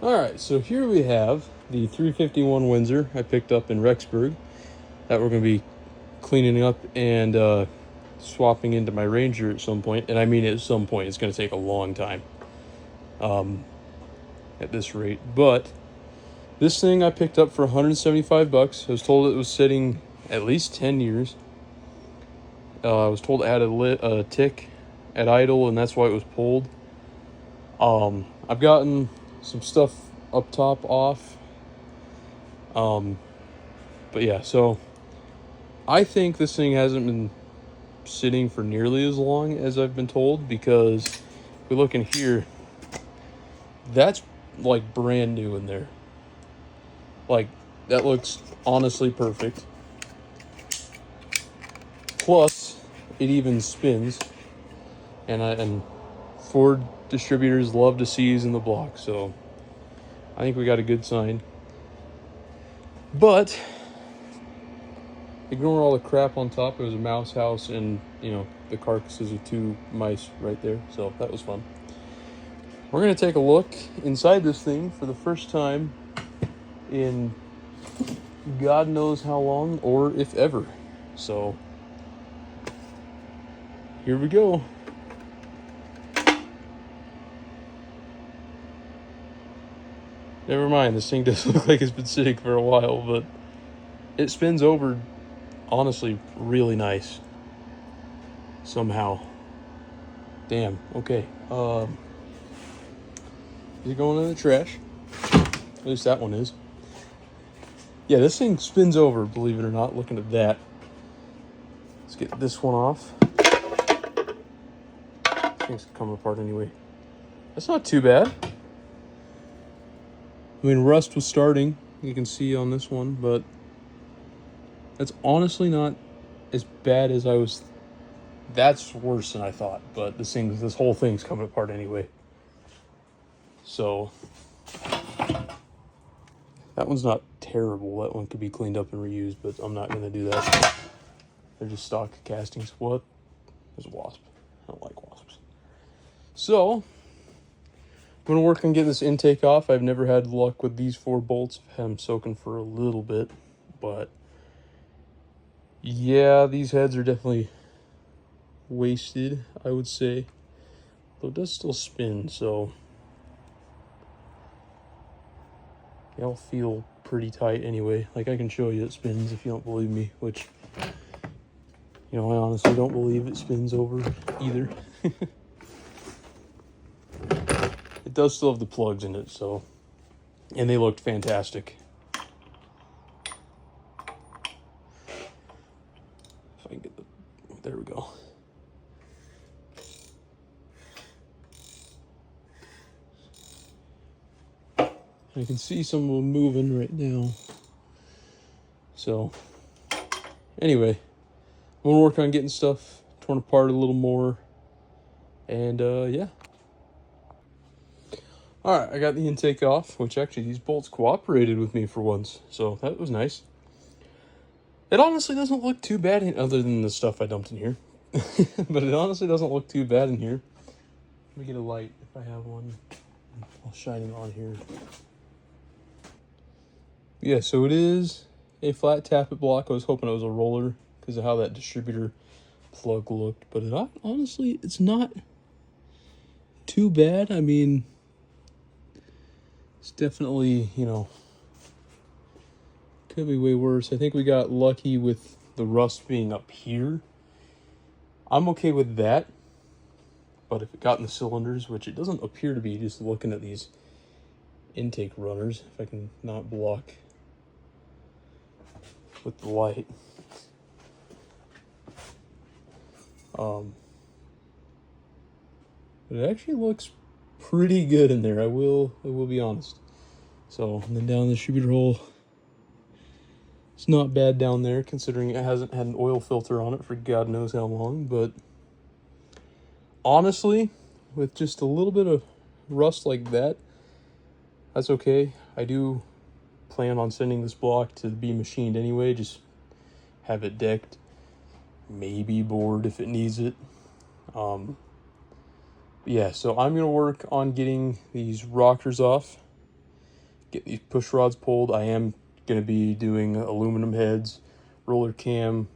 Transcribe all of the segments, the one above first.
Alright, so here we have the 351 Windsor I picked up in Rexburg that we're going to be cleaning up and swapping into my Ranger at some point. And I mean at some point, it's going to take a long time at this rate. But this thing I picked up for 175 bucks. I was told it was sitting at least 10 years. I was told it had a tick at idle, and that's why it was pulled. I've gotten some stuff up top off. But yeah, so I think this thing hasn't been sitting for nearly as long as I've been told, because if we look in here, that's like brand new in there. Like, that looks honestly perfect. Plus, it even spins. And Ford distributors love to seize in the block, so I think we got a good sign. But ignore all the crap on top. It was a mouse house and, the carcasses of 2 mice right there, so that was fun. We're going to take a look inside this thing for the first time in God knows how long, or if ever. So, here we go. Never mind, this thing does look like it's been sitting for a while, but it spins over, honestly, really nice. Somehow. Damn, okay. Is it going in the trash? At least that one is. Yeah, this thing spins over, believe it or not. Looking at that. Let's get this one off. Things come apart anyway. That's not too bad. I mean, rust was starting, you can see on this one, but that's honestly not as bad as I was. That's worse than I thought, but this whole thing's coming apart anyway. So that one's not terrible. That one could be cleaned up and reused, but I'm not going to do that. They're just stock castings. What? There's a wasp. I don't like wasps. So, I'm going to work on getting this intake off. I've never had luck with these 4 bolts. I've had them soaking for a little bit, but yeah, these heads are definitely wasted, I would say. Though it does still spin, so they'll feel pretty tight anyway. Like, I can show you it spins if you don't believe me, which, I honestly don't believe it spins over either. It does still have the plugs in it, so, and they looked fantastic. If I can get there we go. I can see some of them moving right now. So, anyway, I'm going to work on getting stuff torn apart a little more. And, yeah. Alright, I got the intake off, which actually these bolts cooperated with me for once. So, that was nice. It honestly doesn't look too bad, other than the stuff I dumped in here. But it honestly doesn't look too bad in here. Let me get a light, if I have one. I'll shine it on here. Yeah, so it is a flat tappet block. I was hoping it was a roller because of how that distributor plug looked. But honestly, it's not too bad. I mean, it's definitely, could be way worse. I think we got lucky with the rust being up here. I'm okay with that. But if it got in the cylinders, which it doesn't appear to be, just looking at these intake runners, if I can not block with the light. But it actually looks pretty good in there. I will be honest. So, and then down the distributor hole, it's not bad down there, considering it hasn't had an oil filter on it for God knows how long. But honestly, with just a little bit of rust like that, that's okay. I do plan on sending this block to be machined anyway, just have it decked, maybe bored if it needs it. Yeah, so I'm going to work on getting these rockers off, get these push rods pulled. I am going to be doing aluminum heads, roller cam,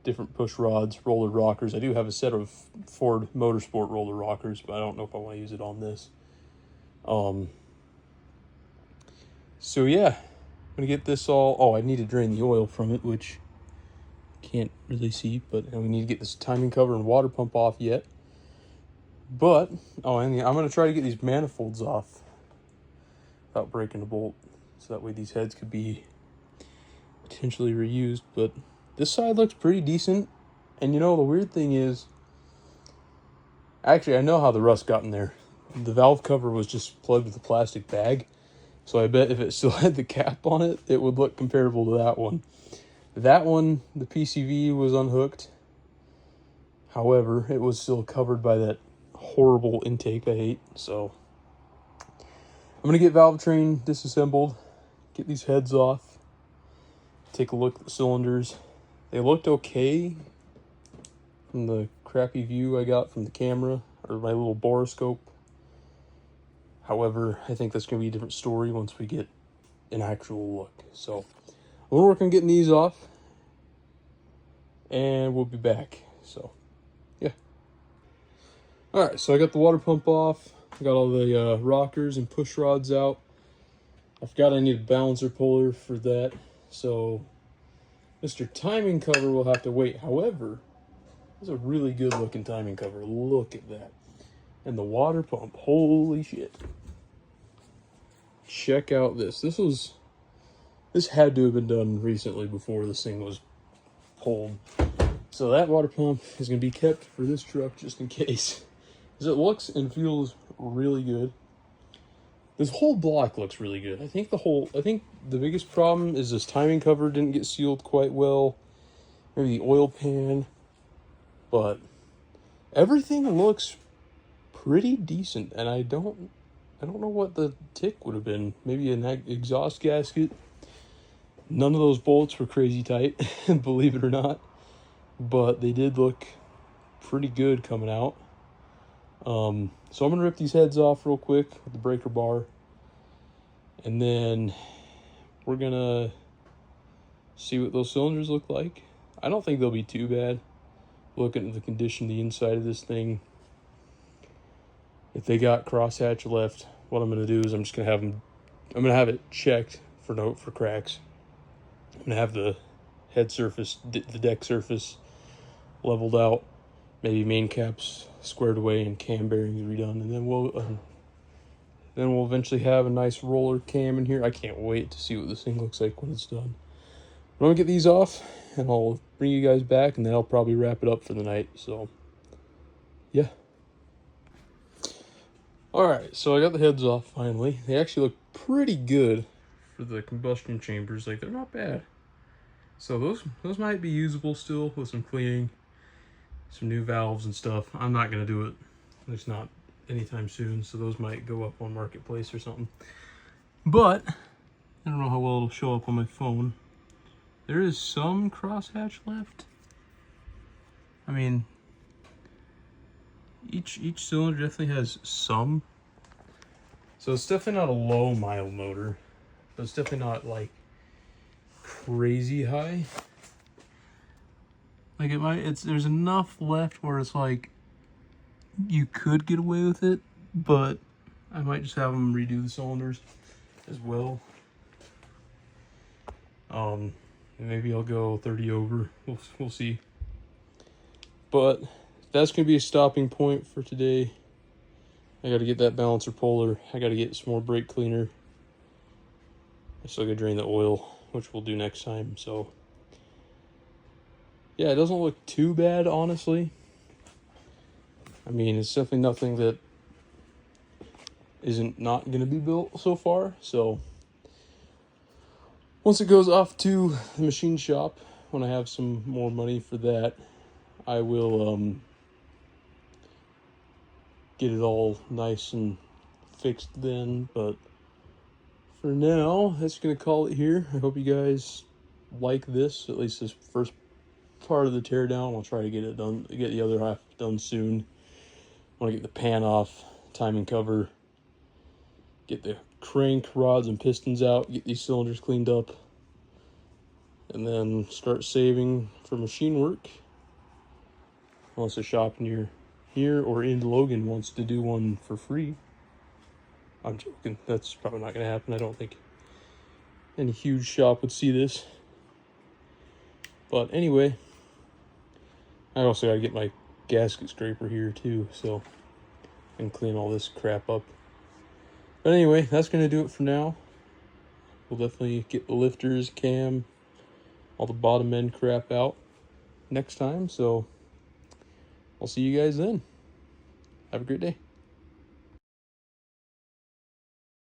different push rods, roller rockers. I do have a set of Ford Motorsport roller rockers, but I don't know if I want to use it on this. So yeah, I'm going to get this all... Oh, I need to drain the oil from it, which can't really see, but we need to get this timing cover and water pump off yet. But, and I'm going to try to get these manifolds off without breaking a bolt, so that way these heads could be potentially reused. But this side looks pretty decent, and you know, the weird thing is, actually, I know how the rust got in there. The valve cover was just plugged with a plastic bag, so I bet if it still had the cap on it, it would look comparable to that one. That one, the PCV was unhooked. However, it was still covered by that horrible intake I hate. So I'm going to get valve train disassembled, get these heads off, take a look at the cylinders. They looked okay from the crappy view I got from the camera, or my little borescope. However, I think that's going to be a different story once we get an actual look. So I'm going to work on getting these off, and we'll be back. So, yeah. Alright, so I got the water pump off. I got all the rockers and push rods out. I forgot I need a balancer puller for that. So, Mr. Timing Cover will have to wait. However, it's a really good looking timing cover. Look at that. And the water pump, holy shit. Check out this. This had to have been done recently before this thing was pulled. So that water pump is going to be kept for this truck just in case. Because it looks and feels really good. This whole block looks really good. I think the biggest problem is this timing cover didn't get sealed quite well. Maybe the oil pan. But everything looks pretty decent, and I don't know what the tick would have been. Maybe an exhaust gasket. None of those bolts were crazy tight, believe it or not, but they did look pretty good coming out. So I'm gonna rip these heads off real quick with the breaker bar, and then we're gonna see what those cylinders look like. I don't think they'll be too bad. Looking at the condition of the inside of this thing, if they got crosshatch left, what I'm going to do is I'm going to have it checked for cracks. I'm going to have the head surface, the deck surface leveled out, maybe main caps squared away and cam bearings redone, and then we'll eventually have a nice roller cam in here. I can't wait to see what this thing looks like when it's done. I'm going to get these off, and I'll bring you guys back, and then I'll probably wrap it up for the night. So, yeah. Alright, so I got the heads off finally. They actually look pretty good for the combustion chambers. Like, they're not bad. So those might be usable still with some cleaning, some new valves and stuff. I'm not going to do it. At least not anytime soon. So those might go up on Marketplace or something. But, I don't know how well it'll show up on my phone. There is some crosshatch left. I mean, each cylinder definitely has some. So it's definitely not a low mile motor, but it's definitely not like crazy high. Like there's enough left where it's like you could get away with it, but I might just have them redo the cylinders as well. Maybe I'll go 30 over. We'll see. But that's going to be a stopping point for today. I got to get that balancer puller. I got to get some more brake cleaner. I still got to drain the oil, which we'll do next time. So, yeah, it doesn't look too bad, honestly. I mean, it's definitely nothing that isn't not going to be built so far. So, once it goes off to the machine shop, when I have some more money for that, I will get it all nice and fixed then. But for now, that's going to call it here. I hope you guys like this, at least this first part of the teardown. I'll try to get it done, get the other half done soon. I want to get the pan off, timing cover, get the crank rods and pistons out, get these cylinders cleaned up, and then start saving for machine work. Unless a shop near here or in Logan wants to do one for free. I'm joking. That's probably not going to happen. I don't think any huge shop would see this. But anyway, I also got to get my gasket scraper here too, so I can clean all this crap up. But anyway, that's going to do it for now. We'll definitely get the lifters, cam, all the bottom end crap out next time. So I'll see you guys then. Have a great day.